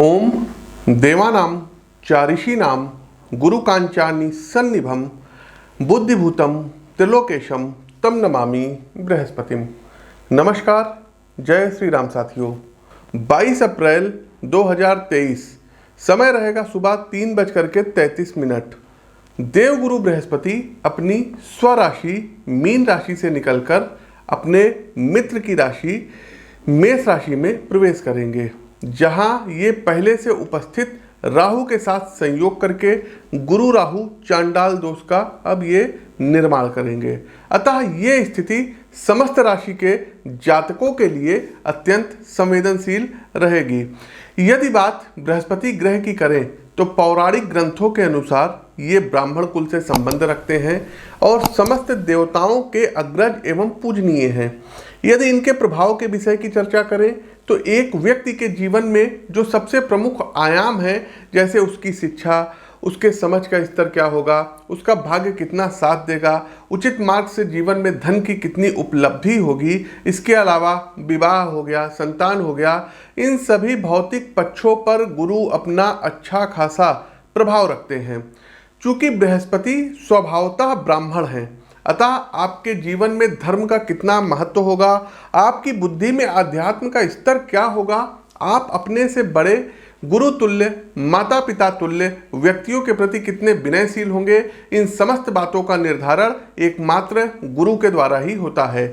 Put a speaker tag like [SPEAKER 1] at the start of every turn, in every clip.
[SPEAKER 1] ओम देवानां चारिषीणां गुरुकांचानि सन्निभं बुद्धिभूतं त्रिलोकेशम तम नमामि बृहस्पतिम। नमस्कार, जय श्री राम साथियों। 22 अप्रैल 2023 समय रहेगा सुबह 3:33। देवगुरु बृहस्पति अपनी स्वराशि मीन राशि से निकलकर अपने मित्र की राशि मेष राशि में प्रवेश करेंगे, जहां ये पहले से उपस्थित राहु के साथ संयोग करके गुरु राहु चांडाल दोष का अब ये निर्माण करेंगे। अतः ये स्थिति समस्त राशि के जातकों के लिए अत्यंत संवेदनशील रहेगी। यदि बात बृहस्पति ग्रह की करें तो पौराणिक ग्रंथों के अनुसार ये ब्राह्मण कुल से संबंध रखते हैं और समस्त देवताओं के अग्रज एवं पूजनीय हैं। यदि इनके प्रभाव के विषय की चर्चा करें तो एक व्यक्ति के जीवन में जो सबसे प्रमुख आयाम है, जैसे उसकी शिक्षा, उसके समझ का स्तर क्या होगा, उसका भाग्य कितना साथ देगा, उचित मार्ग से जीवन में धन की कितनी उपलब्धि होगी, इसके अलावा विवाह हो गया, संतान हो गया, इन सभी भौतिक पक्षों पर गुरु अपना अच्छा खासा प्रभाव रखते हैं। चूंकि बृहस्पति स्वभावतः ब्राह्मण हैं, अतः आपके जीवन में धर्म का कितना महत्व होगा, आपकी बुद्धि में अध्यात्म का स्तर क्या होगा, आप अपने से बड़े गुरु तुल्य, माता पिता तुल्य व्यक्तियों के प्रति कितने विनयशील होंगे, इन समस्त बातों का निर्धारण एकमात्र गुरु के द्वारा ही होता है।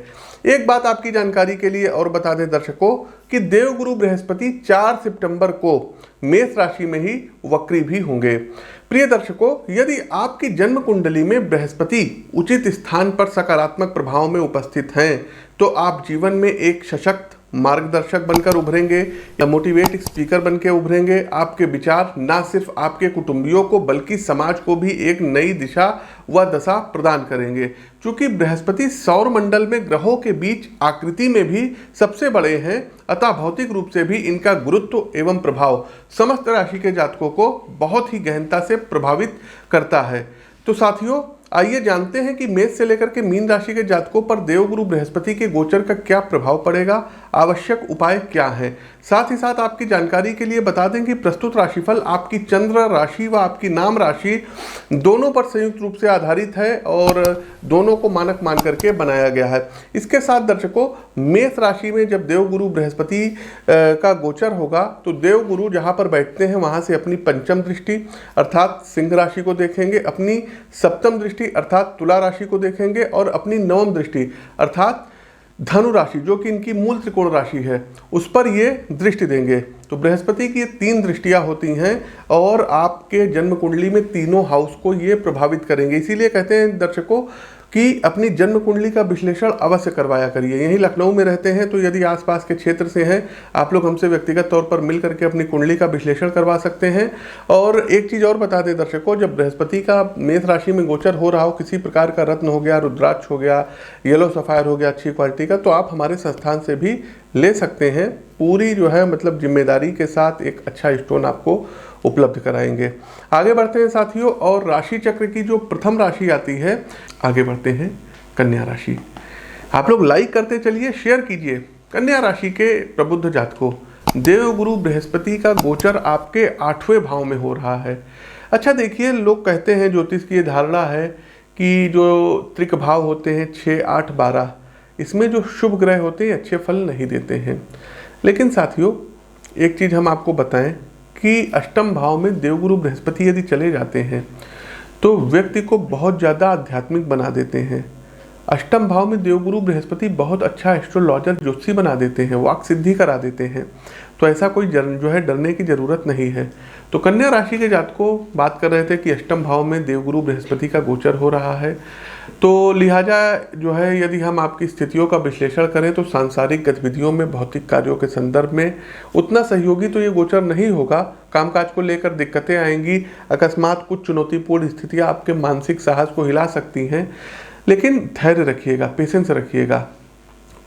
[SPEAKER 1] एक बात आपकी जानकारी के लिए और बता दें दर्शकों कि देवगुरु बृहस्पति 4 सितंबर को मेष राशि में ही वक्री भी होंगे। प्रिय दर्शकों, यदि आपकी जन्म कुंडली में बृहस्पति उचित स्थान पर सकारात्मक प्रभाव में उपस्थित हैं तो आप जीवन में एक सशक्त मार्गदर्शक बनकर उभरेंगे या मोटिवेट स्पीकर बनकर उभरेंगे। आपके विचार न सिर्फ आपके कुटुंबियों को बल्कि समाज को भी एक नई दिशा व दशा प्रदान करेंगे। चूंकि बृहस्पति सौर मंडल में ग्रहों के बीच आकृति में भी सबसे बड़े हैं, अतः भौतिक रूप से भी इनका गुरुत्व एवं प्रभाव समस्त राशि के जातकों को बहुत ही गहनता से प्रभावित करता है। तो साथियों, आइए जानते हैं कि मेष से लेकर के मीन राशि के जातकों पर देवगुरु बृहस्पति के गोचर का क्या प्रभाव पड़ेगा, आवश्यक उपाय क्या हैं। साथ ही साथ आपकी जानकारी के लिए बता दें कि प्रस्तुत राशिफल आपकी चंद्र राशि व आपकी नाम राशि दोनों पर संयुक्त रूप से आधारित है और दोनों को मानक मान करके बनाया गया है। इसके साथ दर्शकों, मेष राशि में जब देवगुरु बृहस्पति का गोचर होगा तो देवगुरु जहाँ पर बैठते हैं वहाँ से अपनी पंचम दृष्टि अर्थात सिंह राशि को देखेंगे, अपनी सप्तम दृष्टि अर्थात तुला राशि को देखेंगे और अपनी नवम दृष्टि अर्थात धनु राशि, जो कि इनकी मूल त्रिकोण राशि है, उस पर ये दृष्टि देंगे। तो बृहस्पति की 3 दृष्टियां होती हैं और आपके जन्म कुंडली में तीनों हाउस को ये प्रभावित करेंगे। इसीलिए कहते हैं दर्शकों कि अपनी जन्म कुंडली का विश्लेषण अवश्य करवाया करिए। यहीं लखनऊ में रहते हैं तो यदि आसपास के क्षेत्र से हैं, आप लोग हमसे व्यक्तिगत तौर पर मिल करके अपनी कुंडली का विश्लेषण करवा सकते हैं। और एक चीज़ और बता दें दर्शकों, जब बृहस्पति का मेष राशि में गोचर हो रहा हो, किसी प्रकार का रत्न हो गया, रुद्राक्ष हो गया, येलो सफायर हो गया अच्छी क्वालिटी का, तो आप हमारे संस्थान से भी ले सकते हैं। पूरी जो है मतलब जिम्मेदारी के साथ एक अच्छा स्टोन आपको उपलब्ध कराएंगे। आगे बढ़ते हैं साथियों, और राशि चक्र की जो प्रथम राशि आती है, आगे बढ़ते हैं कन्या राशि। आप लोग लाइक करते चलिए, शेयर कीजिए। कन्या राशि के प्रबुद्ध जातकों, देवगुरु बृहस्पति का गोचर आपके 8वें भाव में हो रहा है। अच्छा देखिए, लोग कहते हैं, ज्योतिष की ये धारणा है कि जो त्रिक भाव होते हैं 6, 8, 12, इसमें जो शुभ ग्रह होते हैं अच्छे फल नहीं देते हैं। लेकिन साथियों, एक चीज़ हम आपको बताएं कि अष्टम भाव में देवगुरु बृहस्पति यदि चले जाते हैं तो व्यक्ति को बहुत ज़्यादा आध्यात्मिक बना देते हैं। अष्टम भाव में देवगुरु बृहस्पति बहुत अच्छा एस्ट्रोलॉजर ज्योतिषी बना देते हैं, वाक सिद्धि करा देते हैं। तो ऐसा कोई जो है डरने की ज़रूरत नहीं है। तो कन्या राशि के जातकों बात कर रहे थे कि अष्टम भाव में देवगुरु बृहस्पति का गोचर हो रहा है, तो लिहाजा जो है यदि हम आपकी स्थितियों का विश्लेषण करें तो सांसारिक गतिविधियों में, भौतिक कार्यों के संदर्भ में उतना सहयोगी तो ये गोचर नहीं होगा। कामकाज को लेकर दिक्कतें आएंगी, अकस्मात कुछ चुनौतीपूर्ण स्थितियाँ आपके मानसिक साहस को हिला सकती हैं, लेकिन धैर्य रखिएगा, पेशेंस रखिएगा।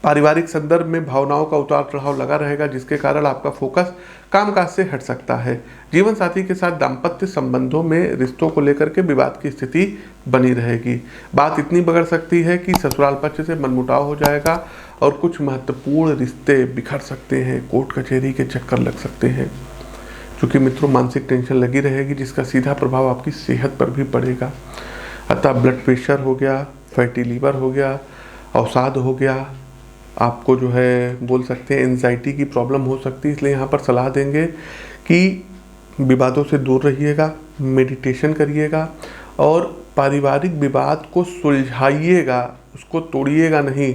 [SPEAKER 1] पारिवारिक संदर्भ में भावनाओं का उतार चढ़ाव लगा रहेगा, जिसके कारण आपका फोकस कामकाज से हट सकता है। जीवन साथी के साथ दाम्पत्य संबंधों में रिश्तों को लेकर के विवाद की स्थिति बनी रहेगी। बात इतनी बिगड़ सकती है कि ससुराल पक्ष से मनमुटाव हो जाएगा और कुछ महत्वपूर्ण रिश्ते बिखर सकते हैं, कोर्ट कचहरी के चक्कर लग सकते हैं। क्योंकि मित्रों मानसिक टेंशन लगी रहेगी जिसका सीधा प्रभाव आपकी सेहत पर भी पड़ेगा। अतः ब्लड प्रेशर हो गया, फैटी लीवर हो गया, अवसाद हो गया, आपको जो है बोल सकते हैं एंजाइटी की प्रॉब्लम हो सकती है। इसलिए यहाँ पर सलाह देंगे कि विवादों से दूर रहिएगा, मेडिटेशन करिएगा और पारिवारिक विवाद को सुलझाइएगा, उसको तोड़िएगा नहीं।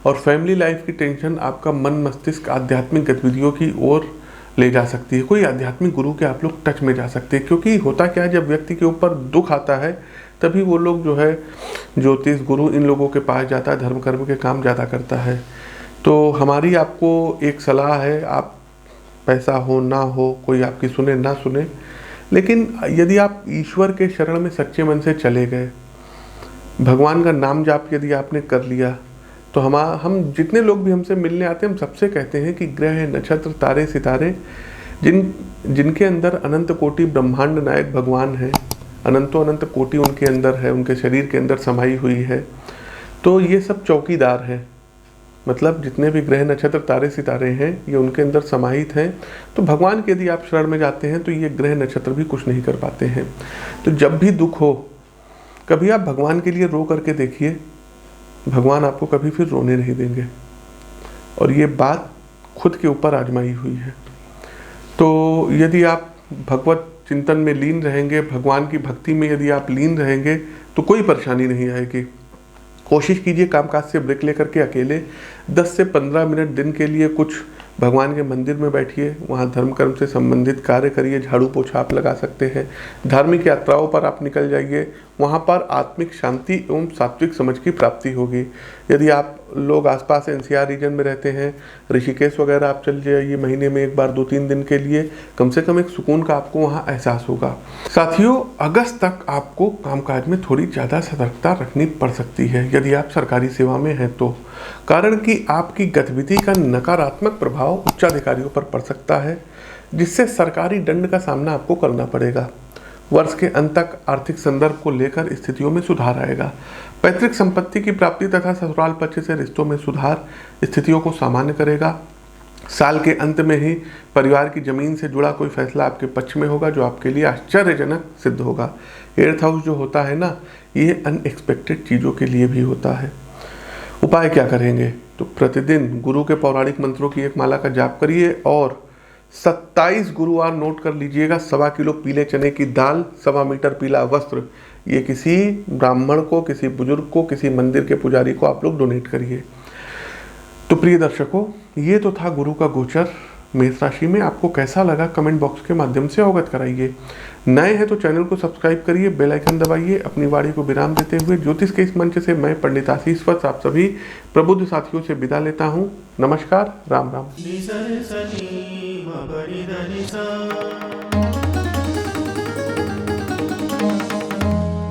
[SPEAKER 1] और फैमिली लाइफ की टेंशन आपका मन मस्तिष्क आध्यात्मिक गतिविधियों की ओर ले जा सकती है। कोई आध्यात्मिक गुरु के आप लोग टच में जा सकते हैं, क्योंकि होता क्या है जब व्यक्ति के ऊपर दुख आता है तभी वो लोग जो है ज्योतिष गुरु इन लोगों के पास जाता है, धर्म कर्म के काम ज़्यादा करता है। तो हमारी आपको एक सलाह है, आप पैसा हो ना हो, कोई आपकी सुने ना सुने, लेकिन यदि आप ईश्वर के शरण में सच्चे मन से चले गए, भगवान का नाम जाप यदि आपने कर लिया, तो हम जितने लोग भी हमसे मिलने आते हैं हम सबसे कहते हैं कि ग्रह नक्षत्र तारे सितारे जिनके अंदर अनंत कोटि ब्रह्मांड नायक भगवान है, अनंतो अनंत कोटि उनके अंदर है, उनके शरीर के अंदर समाई हुई है, तो ये सब चौकीदार हैं। मतलब जितने भी ग्रह नक्षत्र तारे सितारे हैं ये उनके अंदर समाहित हैं। तो भगवान के यदि आप शरण में जाते हैं तो ये ग्रह नक्षत्र भी कुछ नहीं कर पाते हैं। तो जब भी दुख हो कभी आप भगवान के लिए रो करके देखिए, भगवान आपको कभी फिर रोने नहीं देंगे। और ये बात खुद के ऊपर आजमाई हुई है। तो यदि आप भगवत चिंतन में लीन रहेंगे, भगवान की भक्ति में यदि आप लीन रहेंगे तो कोई परेशानी नहीं आएगी। कोशिश कीजिए कामकाज से ब्रेक लेकर के अकेले 10 से 15 मिनट दिन के लिए कुछ भगवान के मंदिर में बैठिए, वहाँ धर्म कर्म से संबंधित कार्य करिए, झाड़ू पोछा आप लगा सकते हैं। धार्मिक यात्राओं पर आप निकल जाइए, वहाँ पर आत्मिक शांति एवं सात्विक समझ की प्राप्ति होगी। यदि आप लोग आसपास एनसीआर रीजन में रहते हैं, ऋषिकेश वगैरह आप चल जाइए, महीने में एक बार 2-3 दिन के लिए, कम से कम एक सुकून का आपको वहाँ एहसास होगा। साथियों, अगस्त तक आपको कामकाज में थोड़ी ज़्यादा सतर्कता रखनी पड़ सकती है यदि आप सरकारी सेवा में हैं तो, कारण कि आपकी गतिविधि का नकारात्मक प्रभाव उच्चाधिकारियों पर पड़ सकता है, जिससे सरकारी दंड का सामना आपको करना पड़ेगा। वर्ष के अंत तक आर्थिक संदर्भ को लेकर स्थितियों में सुधार आएगा। पैतृक संपत्ति की प्राप्ति तथा ससुराल पक्ष से रिश्तों में सुधार स्थितियों को सामान्य करेगा। साल के अंत में ही परिवार की जमीन से जुड़ा कोई फैसला आपके पक्ष में होगा जो आपके लिए आश्चर्यजनक सिद्ध होगा। 8th हाउस जो होता है ना, ये अनएक्सपेक्टेड चीज़ों के लिए भी होता है। उपाय क्या करेंगे? तो प्रतिदिन गुरु के पौराणिक मंत्रों की एक माला का जाप करिए और 27 गुरुवार नोट कर लीजिएगा। 1.25 किलो पीले चने की दाल, 1.25 मीटर पीला वस्त्र, ये किसी ब्राह्मण को, किसी बुजुर्ग को, किसी मंदिर के पुजारी को आप लोग डोनेट करिए। तो प्रिय दर्शकों, ये तो था गुरु का गोचर मेष राशि में। आपको कैसा लगा कमेंट बॉक्स के माध्यम से अवगत कराइए। नए हैं तो चैनल को सब्सक्राइब करिए, बेल आइकन दबाइए। अपनी वाणी को विराम देते हुए ज्योतिष के इस मंच से मैं पंडित आशीष वत्स आप सभी प्रबुद्ध साथियों से विदा लेता हूँ। नमस्कार, राम राम।